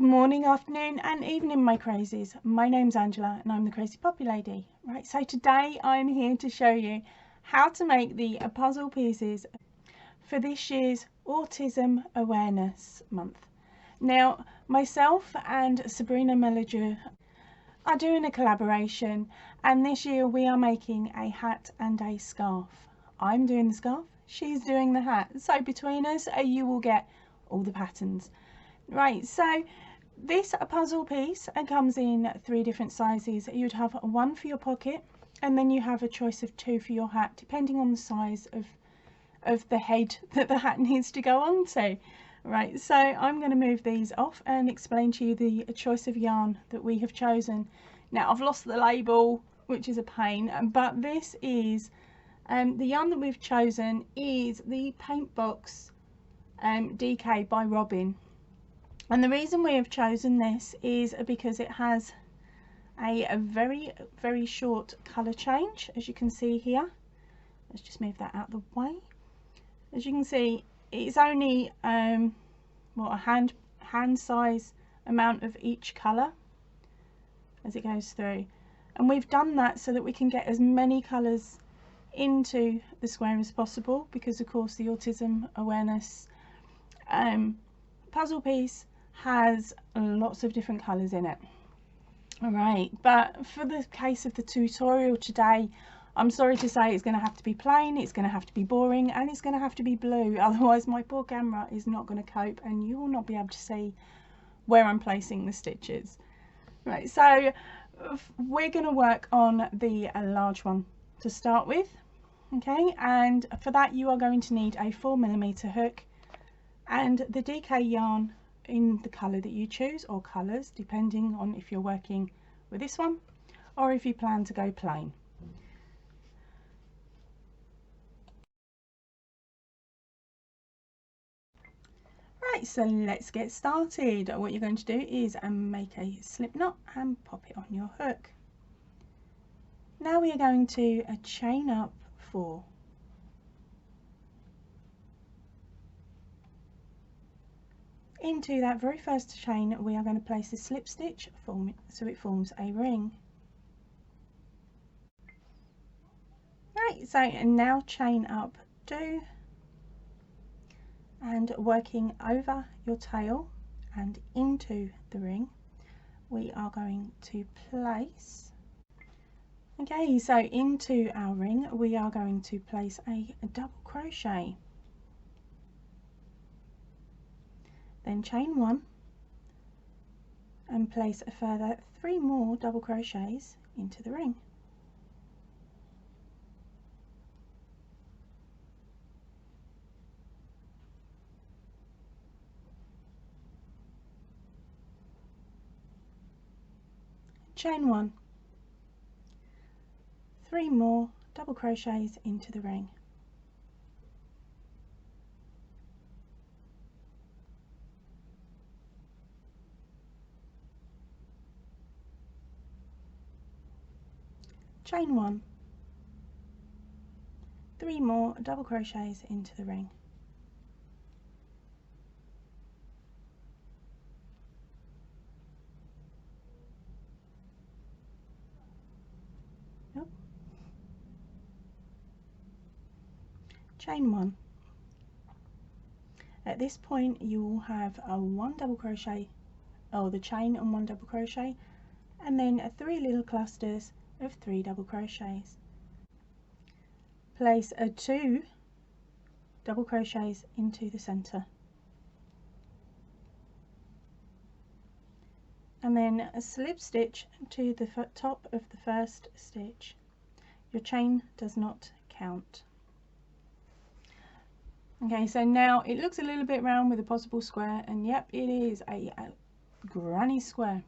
morning, afternoon and evening, my crazies. My name's Angela and I'm the Crazy Poppy Lady. Right, so today I'm here to show you how to make the puzzle pieces for this year's Autism Awareness Month. Now, myself and Sabrina Melliger are doing a collaboration, and this year we are making a hat and a scarf. I'm doing the scarf, she's doing the hat. So between us, you will get all the patterns. Right, so this puzzle piece comes in 3 different sizes. You'd have one for your pocket, and then you have a choice of 2 for your hat, depending on the size of the head that the hat needs to go on to. Right, so I'm going to move these off and explain to you the choice of yarn that we have chosen. Now, I've lost the label, which is a pain, but this is the yarn that we've chosen is the Paint Box DK by Robin. And the reason we have chosen this is because it has a very, very short colour change, as you can see here. Let's just move that out of the way. As you can see, it's only what, a hand size amount of each colour as it goes through. And we've done that so that we can get as many colours into the square as possible, because of course the Autism Awareness puzzle piece has lots of different colours in it. Alright, but for the case of the tutorial today, I'm sorry to say it's going to have to be plain, it's going to have to be boring, and it's going to have to be blue, otherwise my poor camera is not going to cope and you will not be able to see where I'm placing the stitches. Right, so we're going to work on the large one to start with, okay, and for that you are going to need a 4mm hook and the DK yarn in the colour that you choose, or colours depending on if you're working with this one or if you plan to go plain. Right, so let's get started. What you're going to do is make a slip knot and pop it on your hook. Now we are going to chain up 4. Into that very first chain we are going to place a slip stitch so it forms a ring. Right, so now chain up 2 and working over your tail and into the ring we are going to place, okay, so into our ring we are going to place a double crochet. Then chain 1 and place a further 3 more double crochets into the ring. Chain 1, 3 more double crochets into the ring. Chain 1, 3 more double crochets into the ring. Yep. Chain 1. At this point you will have a 1 double crochet, or the chain and 1 double crochet, and then 3 little clusters of 3 double crochets. Place a 2 double crochets into the center, and then a slip stitch to the top of the first stitch. Your chain does not count. Okay, so now it looks a little bit round with a possible square, and yep, it is a granny square.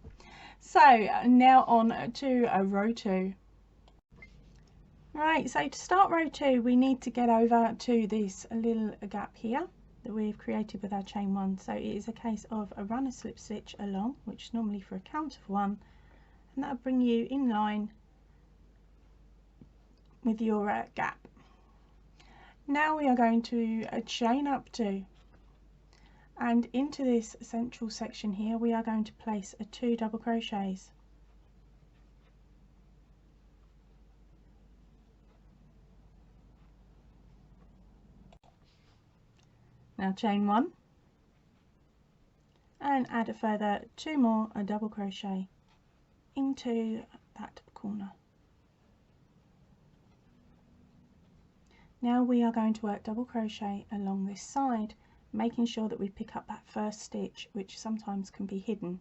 So now on to row 2. Right, so to start row 2 we need to get over to this little gap here that we've created with our chain 1. So it is a case of a run a slip stitch along, which is normally for a count of 1, and that'll bring you in line with your gap. Now we are going to chain up 2 And into this central section here we are going to place 2 double crochets. Now chain 1 and add a further 2 more double crochet into that corner. Now we are going to work double crochet along this side, making sure that we pick up that first stitch, which sometimes can be hidden.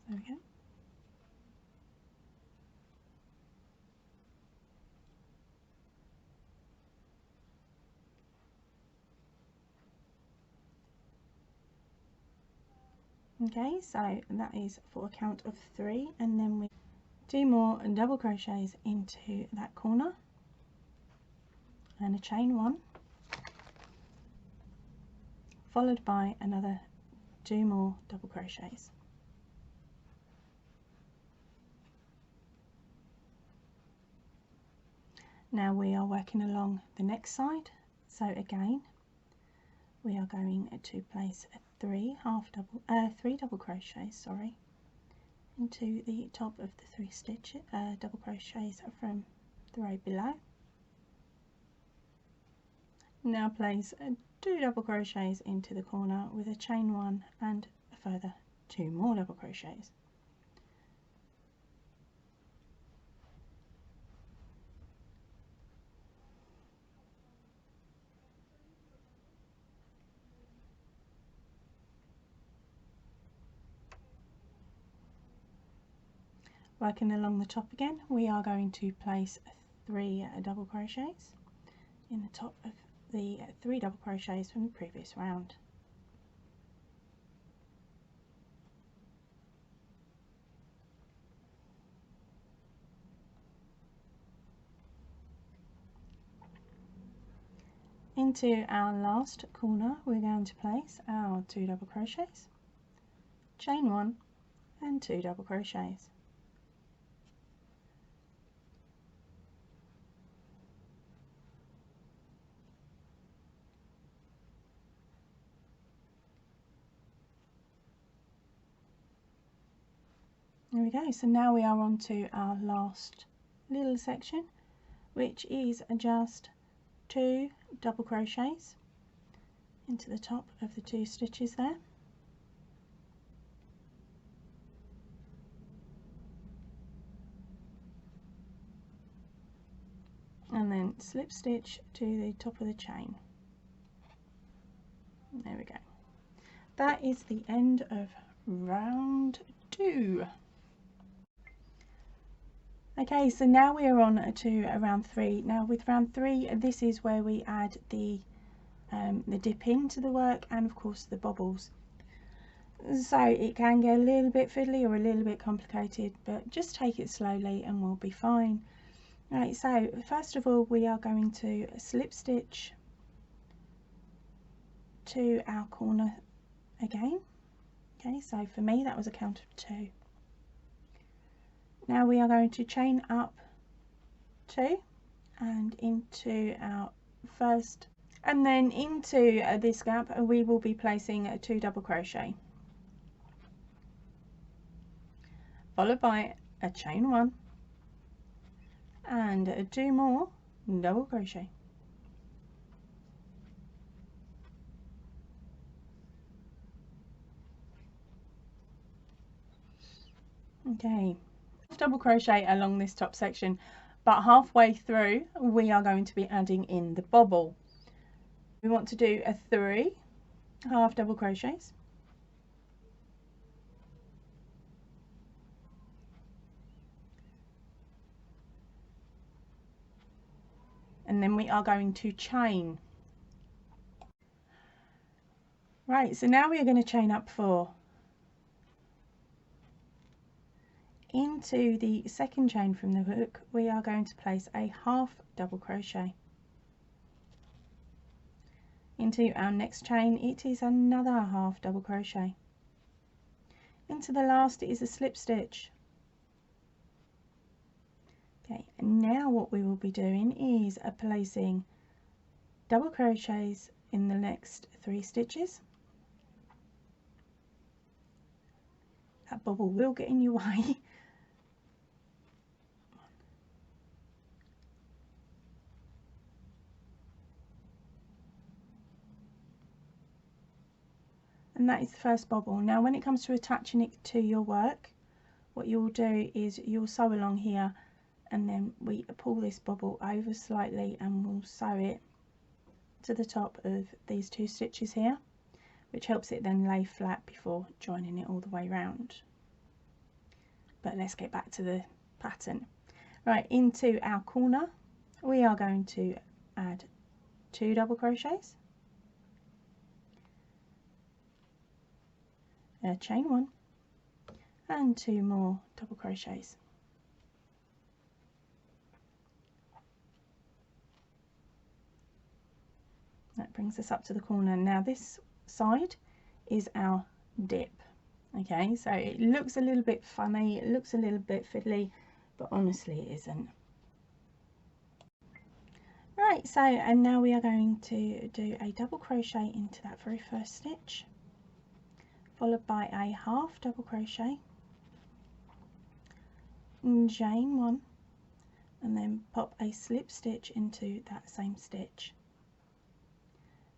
There we go. Okay, so that is for a count of 3, and then we 2 more double crochets into that corner and a chain 1, followed by another 2 more double crochets. Now we are working along the next side, so again we are going to place 3 double crochets, into the top of the 3 stitches, double crochets from the row below. Now place 2 double crochets into the corner with a chain 1 and a further 2 more double crochets. Working along the top again, we are going to place 3 double crochets in the top of the 3 double crochets from the previous round. Into our last corner we're going to place our 2 double crochets, chain 1 and 2 double crochets. There we go, so now we are on to our last little section, which is just 2 double crochets into the top of the 2 stitches there. And then slip stitch to the top of the chain. There we go. That is the end of round 2. Okay, so now we are on to round 3. Now with round 3, this is where we add the dip into the work and of course the bobbles. So it can get a little bit fiddly or a little bit complicated, but just take it slowly and we'll be fine. Right, so first of all we are going to slip stitch to our corner again. Okay, so for me that was a count of 2. Now we are going to chain up 2 and into our first, and then into this gap we will be placing 2 double crochet, followed by a chain 1 and 2 more double crochet. Okay, double crochet along this top section, but halfway through we are going to be adding in the bobble. We want to do a 3 half double crochets, and then we are going to chain. Right, so now we are going to chain up 4. Into the second chain from the hook we are going to place a half double crochet. Into our next chain it is another half double crochet. Into the last it is a slip stitch. Okay, and now what we will be doing is placing double crochets in the next 3 stitches. That bubble will get in your way. And that is the first bubble. Now when it comes to attaching it to your work, what you'll do is you'll sew along here, and then we pull this bubble over slightly and we'll sew it to the top of these 2 stitches here, which helps it then lay flat before joining it all the way round. But let's get back to the pattern. Right, into our corner we are going to add 2 double crochets, chain 1 and 2 more double crochets. That brings us up to the corner. Now this side is our dip. Okay, so it looks a little bit funny, it looks a little bit fiddly, but honestly it isn't. Right, so and now we are going to do a double crochet into that very first stitch, followed by a half double crochet, and chain 1, and then pop a slip stitch into that same stitch.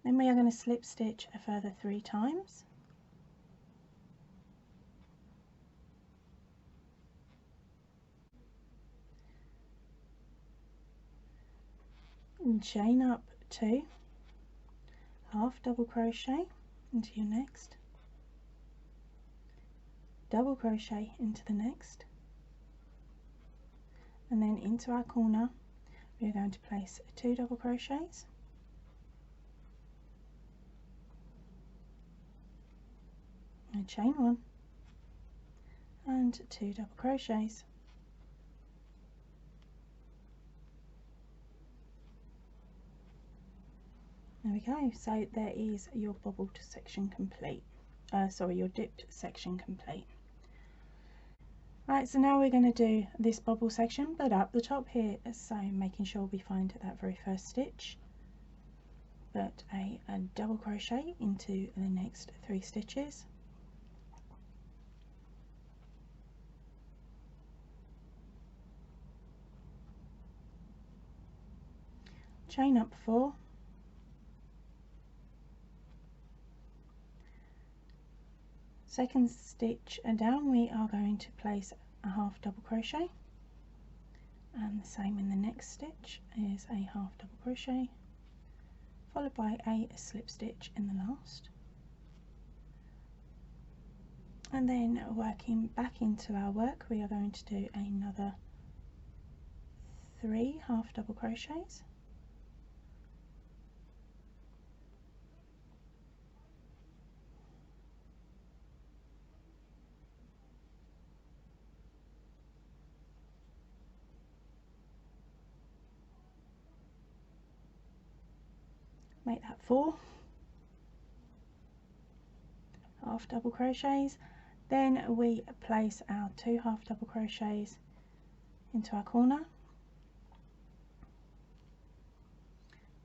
Then we are going to slip stitch a further 3 times, and chain up 2, half double crochet into your next, double crochet into the next, and then into our corner we are going to place 2 double crochets, and chain 1 and 2 double crochets. There we go. So there is your bubbled section complete. Sorry, your dipped section complete. Right, so now we're going to do this bubble section, but up the top here, so making sure we find that very first stitch, put a double crochet into the next 3 stitches, chain up 4, second stitch and down we are going to place a half double crochet, and the same in the next stitch is a half double crochet followed by a slip stitch in the last, and then working back into our work we are going to do another 3 half double crochets, make that 4 half double crochets, then we place our 2 half double crochets into our corner,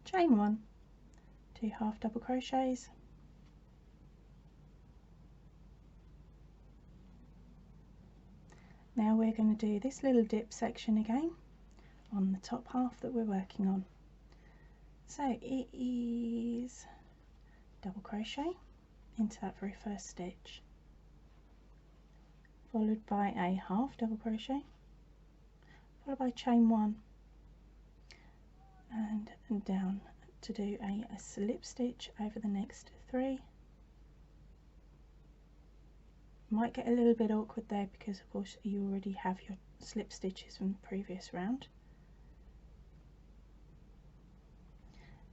chain 1, 2 half double crochets, now we're going to do this little dip section again on the top half that we're working on. So it is double crochet into that very first stitch, followed by a half double crochet, followed by chain 1, and down to do a slip stitch over the next 3. Might get a little bit awkward there because of course you already have your slip stitches from the previous round.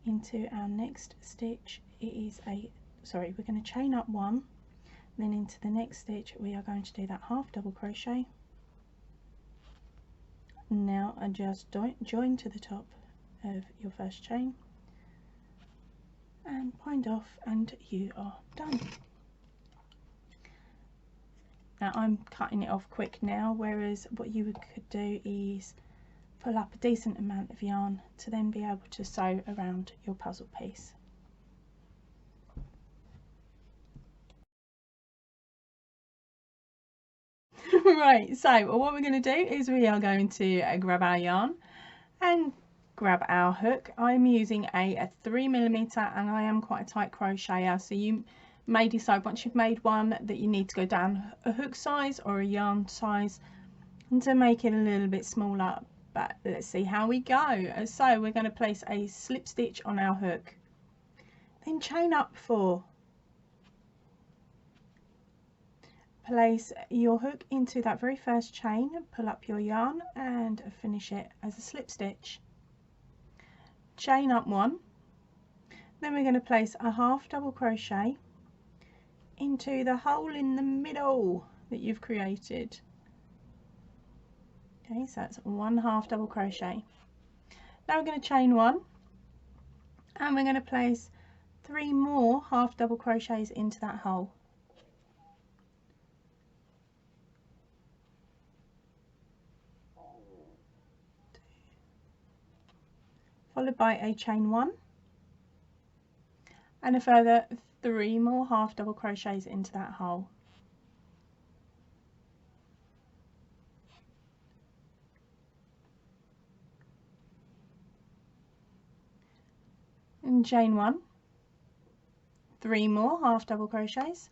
Into our next stitch it is we're going to chain up 1, then into the next stitch we are going to do that half double crochet. Now and just join to the top of your first chain and bind off, and you are done. Now I'm cutting it off quick now, whereas what you could do is pull up a decent amount of yarn to then be able to sew around your puzzle piece. Right, so what we're going to do is we are going to grab our yarn and grab our hook. I'm using a 3mm and I am quite a tight crocheter, so you may decide once you've made one that you need to go down a hook size or a yarn size and to make it a little bit smaller. But let's see how we go. So we're going to place a slip stitch on our hook, then chain up 4. Place your hook into that very first chain, pull up your yarn and finish it as a slip stitch. Chain up 1, then we're going to place a half double crochet into the hole in the middle that you've created. Okay, so that's 1 half double crochet. Now we're going to chain 1 and we're going to place 3 more half double crochets into that hole. Followed by a chain 1 and a further 3 more half double crochets into that hole. And chain 1, 3 more half double crochets,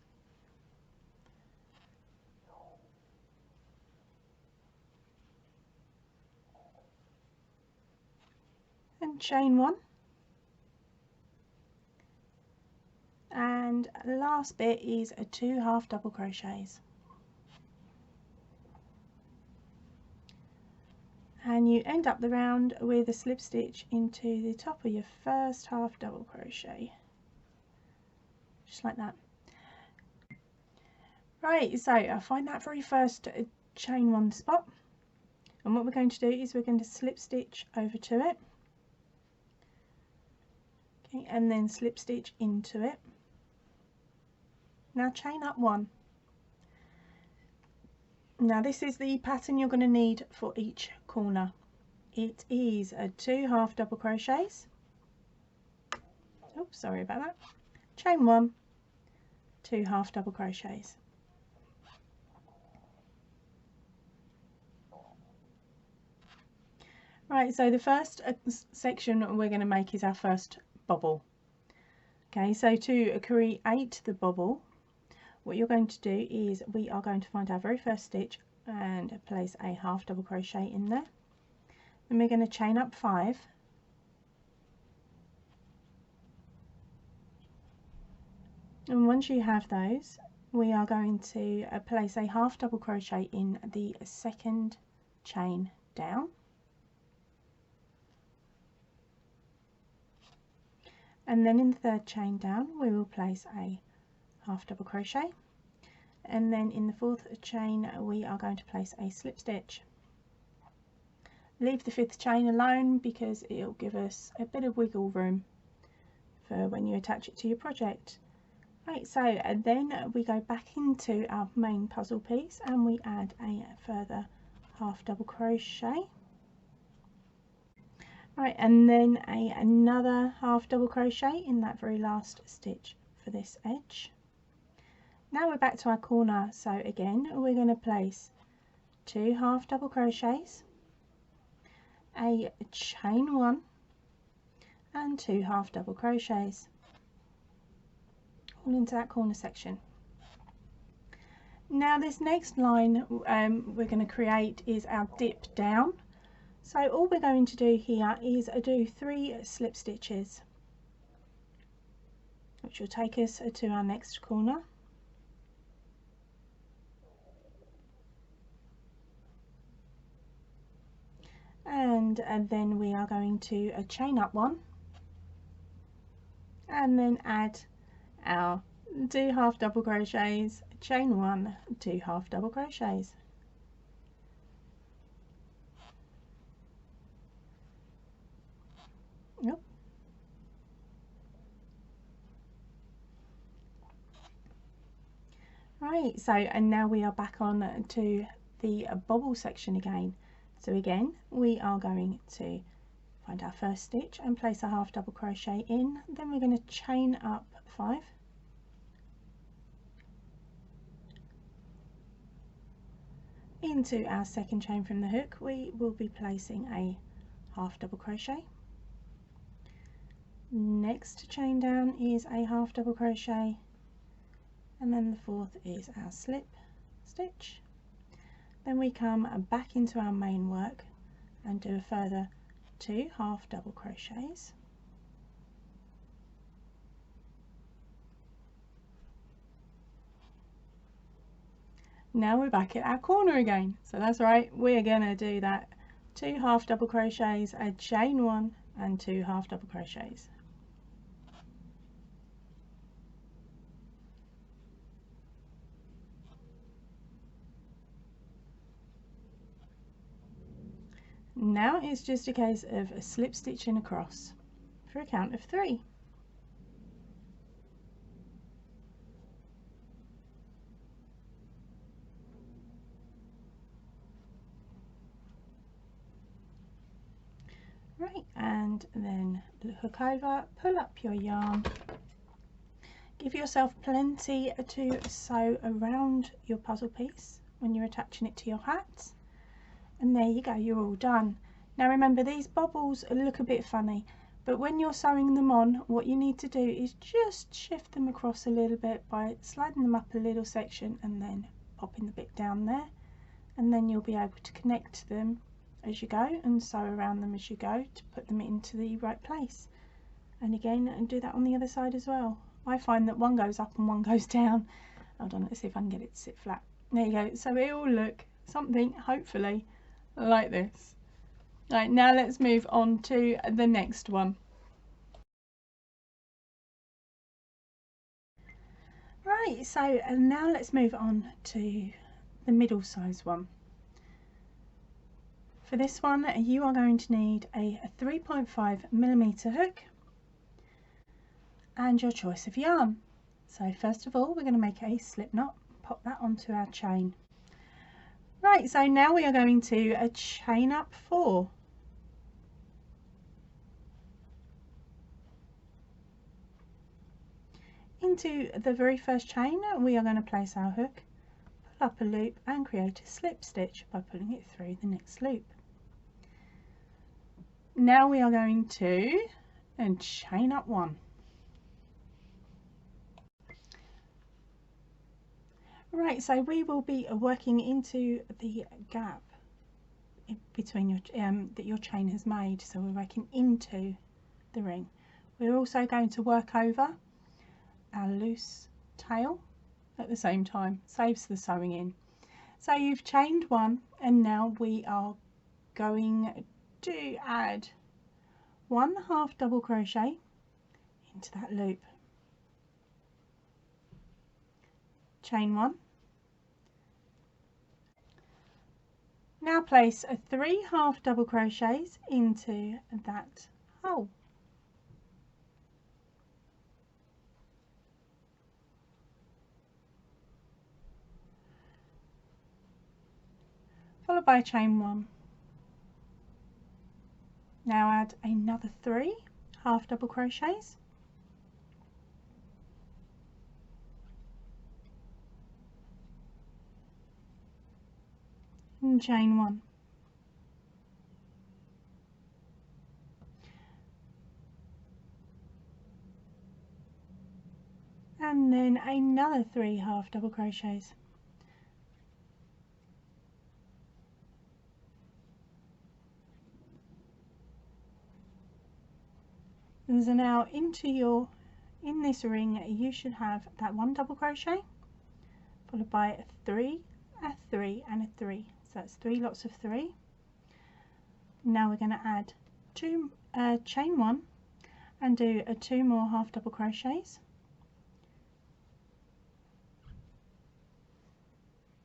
and chain 1, and last bit is 2 half double crochets, and you end up the round with a slip stitch into the top of your first half double crochet, just like that. Right, so I find that very first chain 1 spot, and what we're going to do is we're going to slip stitch over to it, okay, and then slip stitch into it. Now chain up 1. Now this is the pattern you're going to need for each corner. It is 2 half double crochets, oops, sorry about that, chain 1, 2 half double crochets. Right, so the first section we're going to make is our first bobble. Okay, so to create the bobble, what you're going to do is we are going to find our very first stitch and place a half double crochet in there. Then we're going to chain up 5, and once you have those, we are going to place a half double crochet in the second chain down, and then in the third chain down we will place a half double crochet, and then in the fourth chain we are going to place a slip stitch. Leave the 5th chain alone because it'll give us a bit of wiggle room for when you attach it to your project. Right, so and then we go back into our main puzzle piece and we add a further half double crochet. Right, and then another half double crochet in that very last stitch for this edge. Now we're back to our corner, so again we're going to place 2 half double crochets, a chain 1 and 2 half double crochets all into that corner section. Now this next line we're going to create is our dip down, so all we're going to do here is do 3 slip stitches, which will take us to our next corner. And then we are going to chain up 1 and then add our 2 half double crochets, chain 1, 2 half double crochets. Yep. Right, so and now we are back on to the bobble section again. So again, we are going to find our first stitch and place a half double crochet in, then we're going to chain up 5, into our second chain from the hook. We will be placing a half double crochet. Next chain down is a half double crochet, and then the fourth is our slip stitch. Then we come back into our main work and do a further 2 half double crochets. Now we're back at our corner again, so that's right, we're gonna do that 2 half double crochets, a chain 1 and 2 half double crochets. Now it's just a case of a slip stitching across for a count of 3. Right, and then hook over, pull up your yarn, give yourself plenty to sew around your puzzle piece when you're attaching it to your hat. And there you go, you're all done. Now remember, these bobbles look a bit funny, but when you're sewing them on, what you need to do is just shift them across a little bit by sliding them up a little section and then popping the bit down there, and then you'll be able to connect them as you go and sew around them as you go to put them into the right place. And again, and do that on the other side as well. I find that one goes up and one goes down. Hold on, let's see if I can get it to sit flat. There you go, so it will look something, hopefully, like this. Right, now let's move on to the next one. Right, so now let's move on to the middle size one. For this one, you are going to need a 3.5mm hook and your choice of yarn. So first of all, we're going to make a slip knot, pop that onto our chain. Right, so now we are going to chain up 4. Into the very first chain, we are going to place our hook, pull up a loop and create a slip stitch by pulling it through the next loop. Now we are going to chain up 1. Right, so we will be working into the gap between your that your chain has made, so we're working into the ring. We're also going to work over our loose tail at the same time, saves the sewing in. So you've chained 1, and now we are going to add 1 half double crochet into that loop, chain 1. Now place 3 half double crochets into that hole. Followed by a chain 1. Now add another 3 half double crochets. And chain 1. And then another 3 half double crochets. And so now in this ring you should have that 1 double crochet followed by a 3, a 3 and a 3. So that's 3 lots of 3. Now we're going to add 2 chain 1 and do 2 more half double crochets,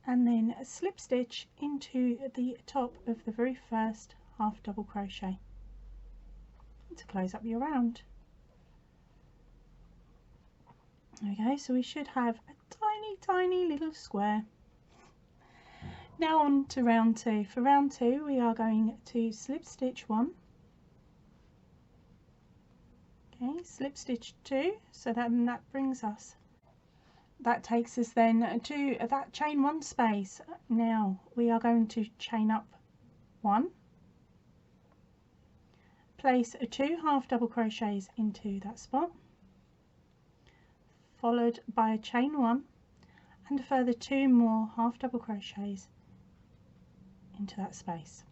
and then a slip stitch into the top of the very first half double crochet to close up your round. Okay, so we should have a tiny little square. Now on to round 2. For round 2 we are going to slip stitch 1, okay, slip stitch 2, so that brings us, that takes us then to that chain 1 space. Now we are going to chain up 1, place 2 half double crochets into that spot, followed by a chain 1 and a further 2 more half double crochets into that space.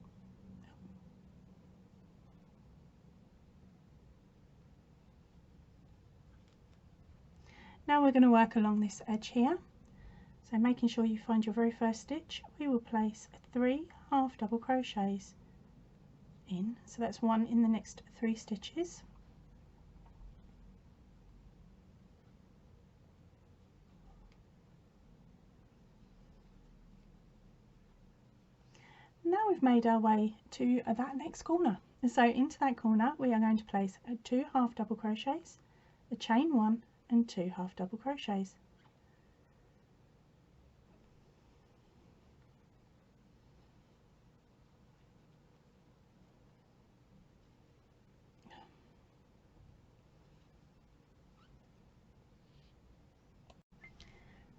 Now we're going to work along this edge here, so making sure you find your very first stitch, we will place 3 half double crochets in, so that's 1 in the next 3 stitches. Now we've made our way to that next corner, so into that corner we are going to place 2 half double crochets, a chain 1 and 2 half double crochets.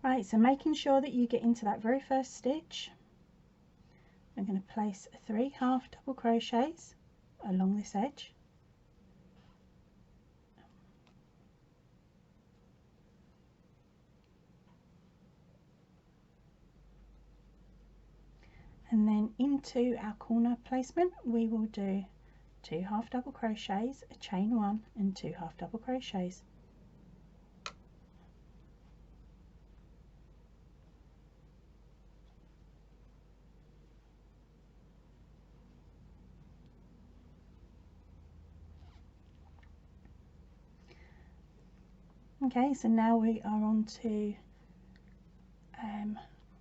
Right, so making sure that you get into that very first stitch, I'm going to place 3 half double crochets along this edge, and then into our corner placement we will do 2 half double crochets, a chain 1 and 2 half double crochets. Okay, so now we are on to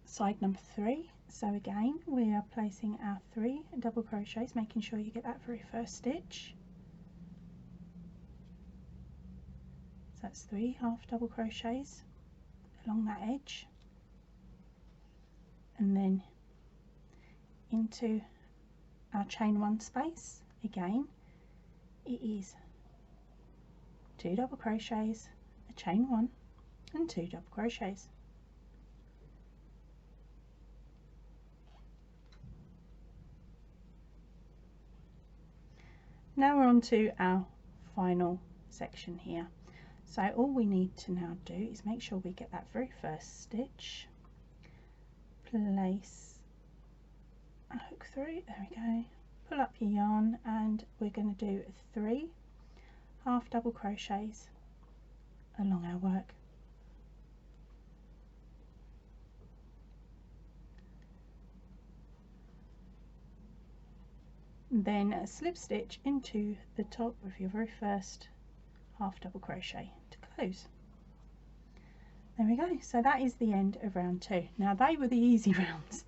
side number 3. So again we are placing our 3 double crochets, making sure you get that very first stitch. So that's 3 half double crochets along that edge, and then into our chain 1 space. Again it is 2 double crochets, a chain 1 and 2 double crochets. Now we're on to our final section here. So all we need to now do is make sure we get that very first stitch, place a hook through, there we go, pull up your yarn, and we're going to do 3 half double crochets along our work. Then slip stitch into the top of your very first half double crochet to close. There we go, so that is the end of round 2. Now they were the easy rounds.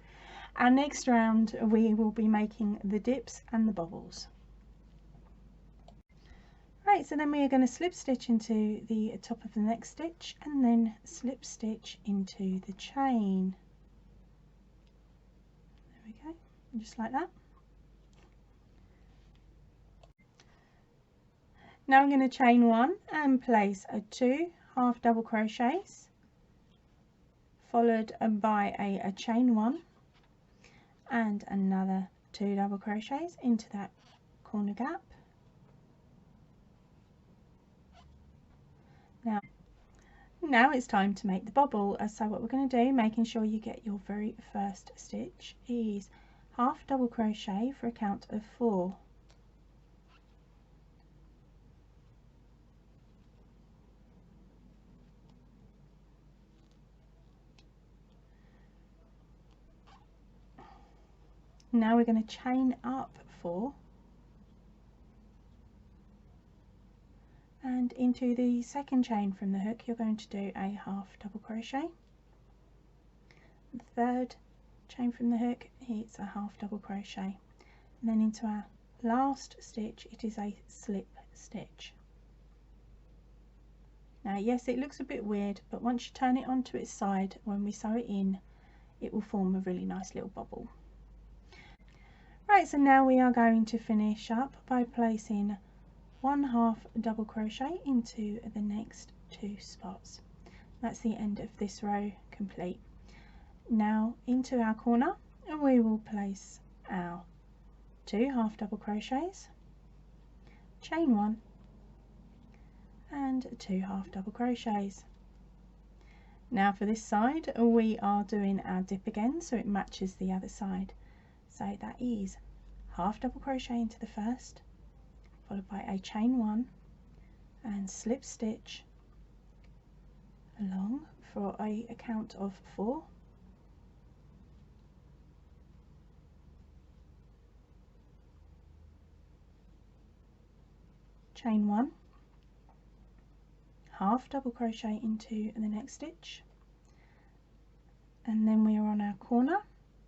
Our next round we will be making the dips and the bobbles. Right, so then we are going to slip stitch into the top of the next stitch and then slip stitch into the chain. There we go, just like that. Now I'm going to chain 1 and place a 2 half double crochets, followed by a chain 1 and another 2 double crochets into that corner gap. Now it's time to make the bobble. So what we're going to do, making sure you get your very first stitch, is half double crochet for a count of 4. Now we're going to chain up 4 and into the second chain from the hook you're going to do a half double crochet. The third chain from the hook, it's a half double crochet, and then into our last stitch it is a slip stitch. Now yes, it looks a bit weird, but once you turn it onto its side when we sew it in, it will form a really nice little bubble. Right, so now we are going to finish up by placing 1/2 double crochet into the next 2 spots. That's the end of this row complete. Now into our corner we will place our 2 half double crochets, chain 1 and 2 half double crochets. Now for this side we are doing our dip again so it matches the other side. So that is half double crochet into the first, followed by a chain 1 and slip stitch along for a count of 4. Chain 1, half double crochet into the next stitch, and then we are on our corner.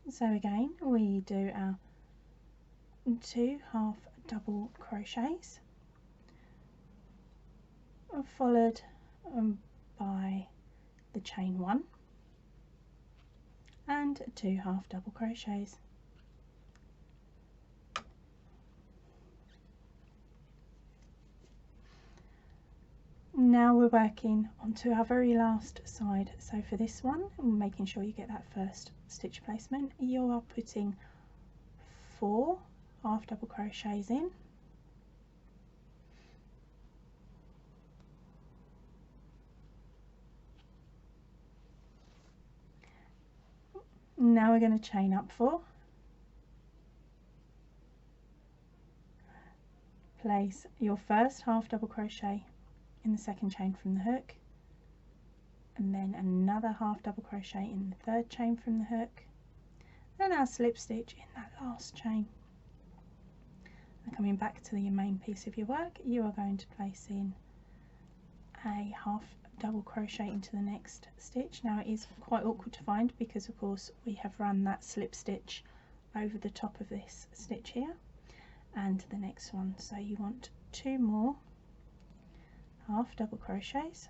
So again we do our 2 half double crochets followed by the chain 1 and 2 half double crochets. Now we're working onto our very last side. So for this one, making sure you get that first stitch placement, you are putting 4 half double crochets in, now we're going to chain up 4, place your first half double crochet in the second chain from the hook, and then another half double crochet in the third chain from the hook, then our slip stitch in that last chain. And coming back to your main piece of your work, you are going to place in a half double crochet into the next stitch. Now it is quite awkward to find because of course we have run that slip stitch over the top of this stitch here and the next one, so you want 2 more half double crochets,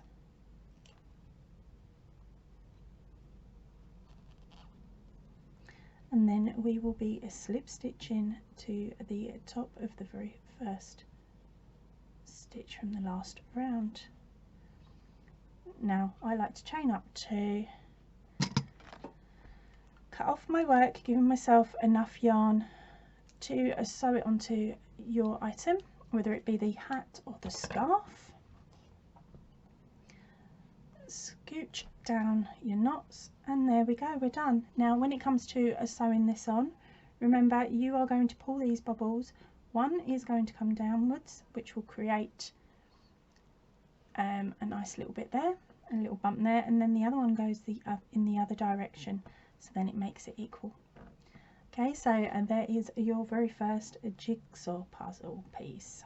and then we will be slip stitching to the top of the very first stitch from the last round. Now I like to chain up 2, cut off my work, giving myself enough yarn to sew it onto your item, whether it be the hat or the scarf. Scooch down your knots, and there we go, we're done. Now when it comes to sewing this on, remember you are going to pull these bubbles. One is going to come downwards, which will create a nice little bit there, a little bump there, and then the other one goes in the other direction, so then it makes it equal. Okay, so there is your very first jigsaw puzzle piece.